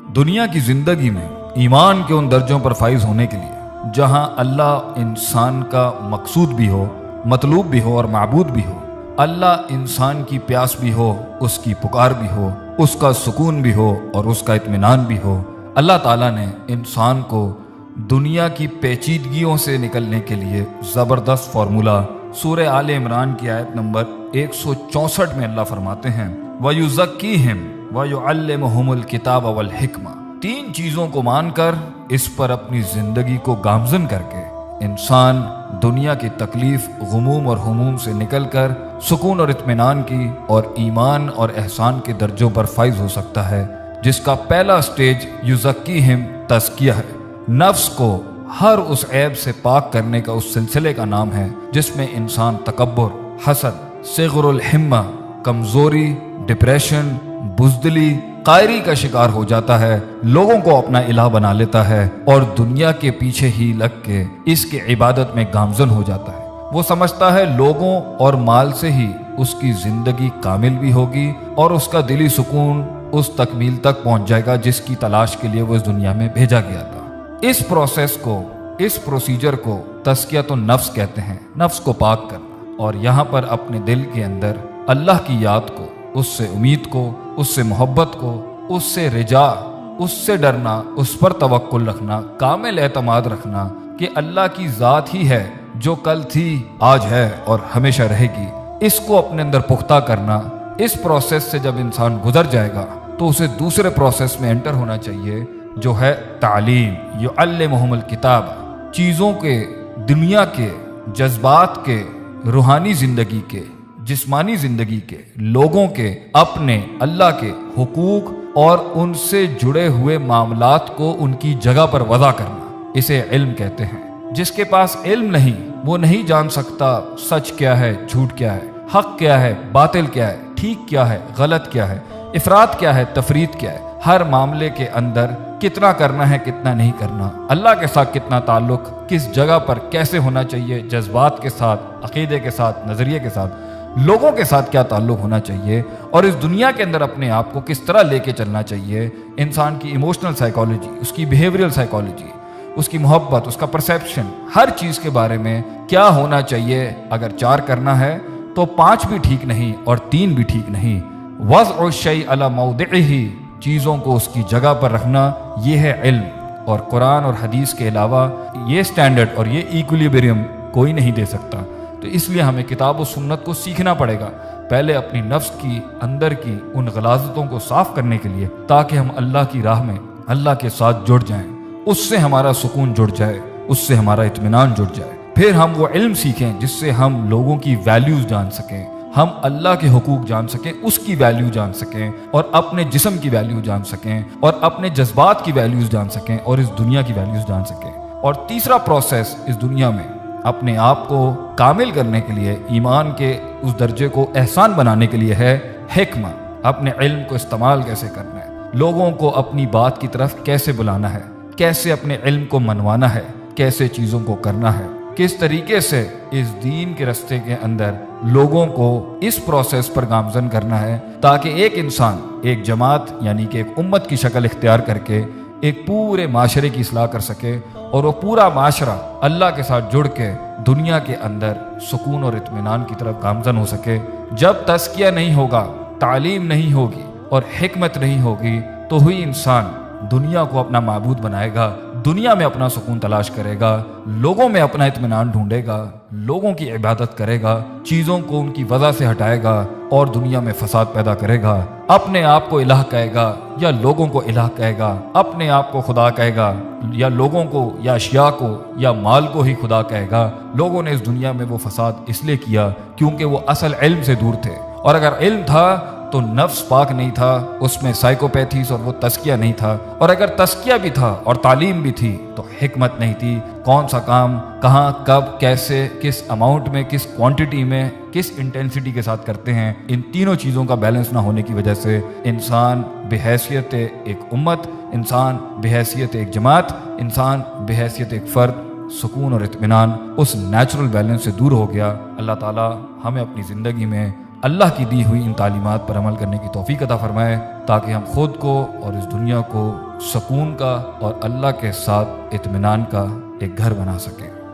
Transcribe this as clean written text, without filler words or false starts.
دنیا کی زندگی میں ایمان کے ان درجوں پر فائز ہونے کے لیے جہاں اللہ انسان کا مقصود بھی ہو، مطلوب بھی ہو اور معبود بھی ہو، اللہ انسان کی پیاس بھی ہو، اس کی پکار بھی ہو، اس کا سکون بھی ہو اور اس کا اطمینان بھی ہو، اللہ تعالیٰ نے انسان کو دنیا کی پیچیدگیوں سے نکلنے کے لیے زبردست فارمولہ سورہ آل عمران کی آیت نمبر 164 میں اللہ فرماتے ہیں وَيُزَكِّيهِمْ وَيُعَلِّمُهُمُ الْكِتَابَ وَالْحِكْمَةَ۔ تین چیزوں کو مان کر اس پر اپنی زندگی کو گامزن کر کے انسان دنیا کی تکلیف، غموم اور ہموم سے نکل کر سکون اور اطمینان کی اور ایمان اور احسان کے درجوں پر فائز ہو سکتا ہے، جس کا پہلا سٹیج یزکیہم تزکیہ ہے۔ نفس کو ہر اس عیب سے پاک کرنے کا اس سلسلے کا نام ہے جس میں انسان تکبر، حسد، صغر الہمہ، کمزوری، ڈپریشن، بزدلی، قائری کا شکار ہو جاتا ہے، لوگوں کو اپنا الہ بنا لیتا ہے اور دنیا کے پیچھے ہی لگ کے اس کی عبادت میں گامزن ہو جاتا ہے۔ وہ سمجھتا ہے لوگوں اور مال سے ہی اس کی زندگی کامل بھی ہوگی اور اس کا دلی سکون اس تکمیل تک پہنچ جائے گا جس کی تلاش کے لیے وہ اس دنیا میں بھیجا گیا تھا۔ اس پروسیس کو، اس پروسیجر کو تزکیۃ النفس کہتے ہیں، نفس کو پاک کرنا، اور یہاں پر اپنے دل کے اندر اللہ کی یاد کو، اس سے امید کو، اس سے محبت کو، اس سے رجا، اس سے ڈرنا، اس پر توکل رکھنا، کامل اعتماد رکھنا کہ اللہ کی ذات ہی ہے جو کل تھی، آج ہے اور ہمیشہ رہے گی، اس کو اپنے اندر پختہ کرنا۔ اس پروسیس سے جب انسان گزر جائے گا تو اسے دوسرے پروسیس میں انٹر ہونا چاہیے جو ہے تعلیم، یعلمہم الکتاب۔ چیزوں کے، دنیا کے، جذبات کے، روحانی زندگی کے، جسمانی زندگی کے، لوگوں کے، اپنے اللہ کے حقوق اور ان سے جڑے ہوئے معاملات کو ان کی جگہ پر وضع کرنا، اسے علم کہتے ہیں۔ جس کے پاس علم نہیں وہ نہیں جان سکتا سچ کیا ہے، جھوٹ کیا ہے، حق کیا ہے، باطل کیا ہے، ٹھیک کیا ہے، غلط کیا ہے، افراط کیا ہے، تفریط کیا ہے، ہر معاملے کے اندر کتنا کرنا ہے، کتنا نہیں کرنا، اللہ کے ساتھ کتنا تعلق، کس جگہ پر کیسے ہونا چاہیے، جذبات کے ساتھ، عقیدے کے ساتھ، نظریے کے ساتھ، لوگوں کے ساتھ کیا تعلق ہونا چاہیے اور اس دنیا کے اندر اپنے آپ کو کس طرح لے کے چلنا چاہیے۔ انسان کی ایموشنل سائیکالوجی، اس کی بیہیویئرل سائیکالوجی، اس کی محبت، اس کا پرسیپشن، ہر چیز کے بارے میں کیا ہونا چاہیے۔ اگر 4 کرنا ہے تو 5 بھی ٹھیک نہیں اور 3 بھی ٹھیک نہیں۔ وضع الشیء علی موضعہ، چیزوں کو اس کی جگہ پر رکھنا، یہ ہے علم۔ اور قرآن اور حدیث کے علاوہ یہ سٹینڈرڈ اور یہ ایکولیبریم کوئی نہیں دے سکتا۔ تو اس لیے ہمیں کتاب و سنت کو سیکھنا پڑے گا، پہلے اپنی نفس کی اندر کی ان غلاظتوں کو صاف کرنے کے لیے، تاکہ ہم اللہ کی راہ میں اللہ کے ساتھ جڑ جائیں، اس سے ہمارا سکون جڑ جائے، اس سے ہمارا اطمینان جڑ جائے۔ پھر ہم وہ علم سیکھیں جس سے ہم لوگوں کی ویلیوز جان سکیں، ہم اللہ کے حقوق جان سکیں، اس کی ویلیو جان سکیں اور اپنے جسم کی ویلیو جان سکیں اور اپنے جذبات کی ویلیوز جان سکیں اور اس دنیا کی ویلیوز جان سکیں۔ اور تیسرا پروسیس اس دنیا میں اپنے آپ کو کامل کرنے کے لیے، ایمان کے اس درجے کو احسان بنانے کے لیے ہے حکمہ۔ اپنے علم کو استعمال کیسے کرنا ہے، لوگوں کو اپنی بات کی طرف کیسے بلانا ہے، کیسے اپنے علم کو منوانا ہے، کیسے چیزوں کو کرنا ہے، کس طریقے سے اس دین کے رستے کے اندر لوگوں کو اس پروسیس پر گامزن کرنا ہے، تاکہ ایک انسان ایک جماعت یعنی کہ ایک امت کی شکل اختیار کر کے ایک پورے معاشرے کی اصلاح کر سکے اور وہ پورا معاشرہ اللہ کے ساتھ جڑ کے دنیا کے اندر سکون اور اطمینان کی طرف گامزن ہو سکے۔ جب تزکیہ نہیں ہوگا، تعلیم نہیں ہوگی اور حکمت نہیں ہوگی تو ہوئی انسان دنیا کو اپنا معبود بنائے گا، دنیا میں اپنا سکون تلاش کرے گا، لوگوں میں اپنا اطمینان ڈھونڈے گا، لوگوں کی عبادت کرے گا، چیزوں کو ان کی وجہ سے ہٹائے گا اور دنیا میں فساد پیدا کرے گا، اپنے آپ کو الہ کہے گا یا لوگوں کو الہ کہے گا، اپنے آپ کو خدا کہے گا یا لوگوں کو یا اشیاء کو یا مال کو ہی خدا کہے گا۔ لوگوں نے اس دنیا میں وہ فساد اس لیے کیا کیونکہ وہ اصل علم سے دور تھے، اور اگر علم تھا تو نفس پاک نہیں تھا، اس میں سائیکوپیتھیز اور وہ تزکیہ نہیں تھا، اور اگر تزکیہ بھی تھا اور تعلیم بھی تھی تو حکمت نہیں تھی۔ کون سا کام کہاں، کب، کیسے، کس اماؤنٹ میں، کس کوانٹٹی میں، کس انٹینسٹی کے ساتھ کرتے ہیں، ان تینوں چیزوں کا بیلنس نہ ہونے کی وجہ سے انسان بحیثیت ایک امت، انسان بحیثیت ایک جماعت، انسان بحیثیت ایک فرد سکون اور اطمینان اس نیچرل بیلنس سے دور ہو گیا۔ اللہ تعالی ہمیں اپنی زندگی میں اللہ کی دی ہوئی ان تعلیمات پر عمل کرنے کی توفیق عطا فرمائے، تاکہ ہم خود کو اور اس دنیا کو سکون کا اور اللہ کے ساتھ اطمینان کا ایک گھر بنا سکیں۔